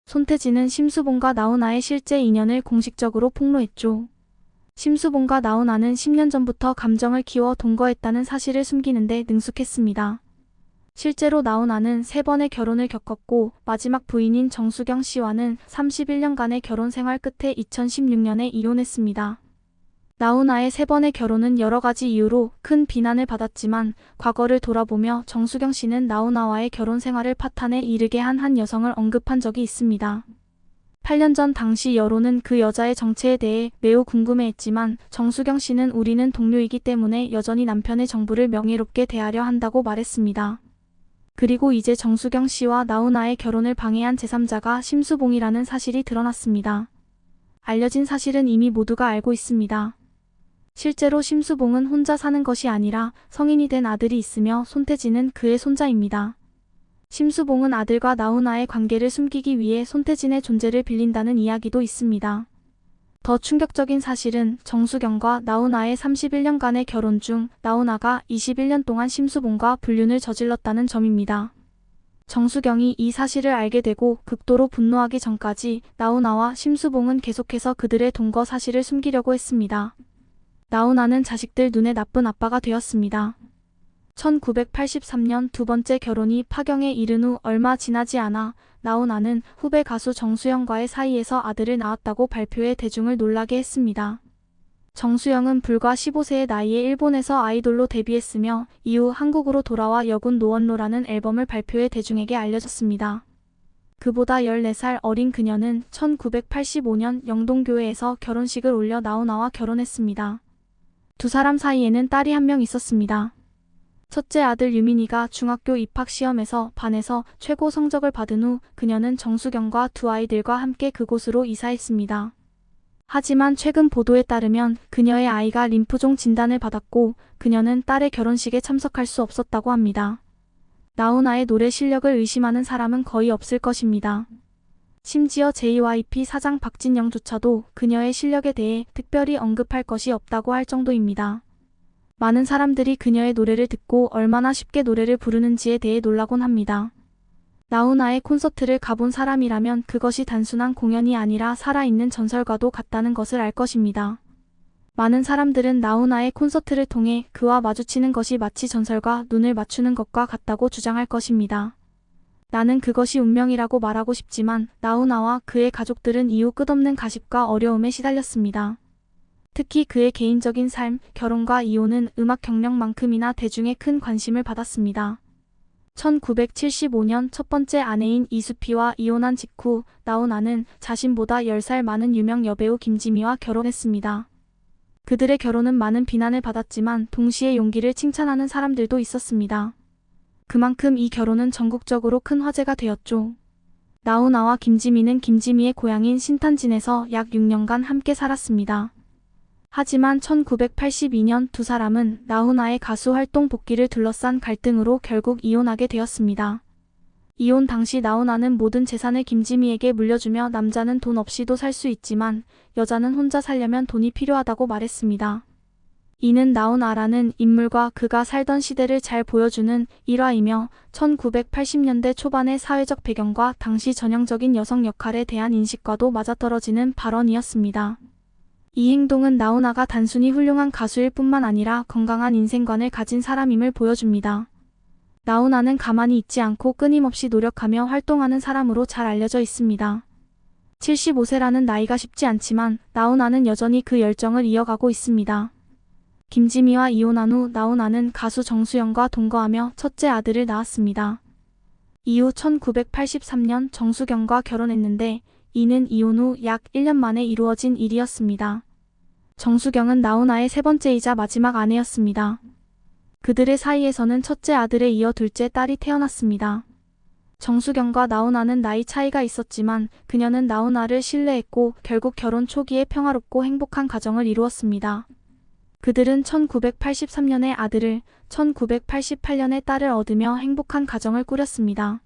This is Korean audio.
손태진은 심수봉과 나훈아의 실제 인연을 공식적으로 폭로했죠. 심수봉과 나훈아는 10년 전부터 감정을 키워 동거했다는 사실을 숨기는데 능숙했습니다. 실제로 나훈아는 3번의 결혼을 겪었고 마지막 부인인 정수경 씨와는 31년간의 결혼 생활 끝에 2016년에 이혼했습니다. 나훈아의 3번의 결혼은 여러 가지 이유로 큰 비난을 받았지만 과거를 돌아보며 정수경 씨는 나훈아와의 결혼 생활을 파탄에 이르게 한 여성을 언급한 적이 있습니다. 8년 전 당시 여론은 그 여자의 정체에 대해 매우 궁금해했지만 정수경 씨는 우리는 동료이기 때문에 여전히 남편의 정부를 명예롭게 대하려 한다고 말했습니다. 그리고 이제 정수경 씨와 나훈아의 결혼을 방해한 제3자가 심수봉이라는 사실이 드러났습니다. 알려진 사실은 이미 모두가 알고 있습니다. 실제로 심수봉은 혼자 사는 것이 아니라 성인이 된 아들이 있으며 손태진은 그의 손자입니다. 심수봉은 아들과 나훈아의 관계를 숨기기 위해 손태진의 존재를 빌린다는 이야기도 있습니다. 더 충격적인 사실은 정수경과 나훈아의 31년간의 결혼 중 나훈아가 21년 동안 심수봉과 불륜을 저질렀다는 점입니다. 정수경이 이 사실을 알게 되고 극도로 분노하기 전까지 나훈아와 심수봉은 계속해서 그들의 동거 사실을 숨기려고 했습니다. 나훈아는 자식들 눈에 나쁜 아빠가 되었습니다. 1983년 두 번째 결혼이 파경에 이른 후 얼마 지나지 않아 나훈아는 후배 가수 정수영과의 사이에서 아들을 낳았다고 발표해 대중을 놀라게 했습니다. 정수영은 불과 15세의 나이에 일본에서 아이돌로 데뷔했으며 이후 한국으로 돌아와 여군 노원로라는 앨범을 발표해 대중에게 알려졌습니다. 그보다 14살 어린 그녀는 1985년 영동교회에서 결혼식을 올려 나훈아와 결혼했습니다. 두 사람 사이에는 딸이 한 명 있었습니다. 첫째 아들 유민이가 중학교 입학 시험에서 반에서 최고 성적을 받은 후 그녀는 정수경과 두 아이들과 함께 그곳으로 이사했습니다. 하지만 최근 보도에 따르면 그녀의 아이가 림프종 진단을 받았고 그녀는 딸의 결혼식에 참석할 수 없었다고 합니다. 나훈아의 노래 실력을 의심하는 사람은 거의 없을 것입니다. 심지어 JYP 사장 박진영조차도 그녀의 실력에 대해 특별히 언급할 것이 없다고 할 정도입니다. 많은 사람들이 그녀의 노래를 듣고 얼마나 쉽게 노래를 부르는지에 대해 놀라곤 합니다. 나훈아의 콘서트를 가본 사람이라면 그것이 단순한 공연이 아니라 살아있는 전설과도 같다는 것을 알 것입니다. 많은 사람들은 나훈아의 콘서트를 통해 그와 마주치는 것이 마치 전설과 눈을 맞추는 것과 같다고 주장할 것입니다. 나는 그것이 운명이라고 말하고 싶지만 나훈아와 그의 가족들은 이후 끝없는 가십과 어려움에 시달렸습니다. 특히 그의 개인적인 삶, 결혼과 이혼은 음악 경력만큼이나 대중의 큰 관심을 받았습니다. 1975년 첫 번째 아내인 이수피와 이혼한 직후 나훈아는 자신보다 10살 많은 유명 여배우 김지미와 결혼했습니다. 그들의 결혼은 많은 비난을 받았지만 동시에 용기를 칭찬하는 사람들도 있었습니다. 그만큼 이 결혼은 전국적으로 큰 화제가 되었죠. 나훈아와 김지미는 김지미의 고향인 신탄진에서 약 6년간 함께 살았습니다. 하지만 1982년 두 사람은 나훈아의 가수 활동 복귀를 둘러싼 갈등으로 결국 이혼하게 되었습니다. 이혼 당시 나훈아는 모든 재산을 김지미에게 물려주며 남자는 돈 없이도 살 수 있지만 여자는 혼자 살려면 돈이 필요하다고 말했습니다. 이는 나훈아라는 인물과 그가 살던 시대를 잘 보여주는 일화이며 1980년대 초반의 사회적 배경과 당시 전형적인 여성 역할에 대한 인식과도 맞아떨어지는 발언이었습니다. 이 행동은 나훈아가 단순히 훌륭한 가수일 뿐만 아니라 건강한 인생관을 가진 사람임을 보여줍니다. 나훈아는 가만히 있지 않고 끊임없이 노력하며 활동하는 사람으로 잘 알려져 있습니다. 75세라는 나이가 쉽지 않지만 나훈아는 여전히 그 열정을 이어가고 있습니다. 김지미와 이혼한 후 나훈아는 가수 정수영과 동거하며 첫째 아들을 낳았습니다. 이후 1983년 정수경과 결혼했는데 이는 이혼 후 약 1년 만에 이루어진 일이었습니다. 정수경은 나훈아의 세 번째이자 마지막 아내였습니다. 그들의 사이에서는 첫째 아들에 이어 둘째 딸이 태어났습니다. 정수경과 나훈아는 나이 차이가 있었지만 그녀는 나훈아를 신뢰했고 결국 결혼 초기에 평화롭고 행복한 가정을 이루었습니다. 그들은 1983년에 아들을, 1988년에 딸을 얻으며 행복한 가정을 꾸렸습니다.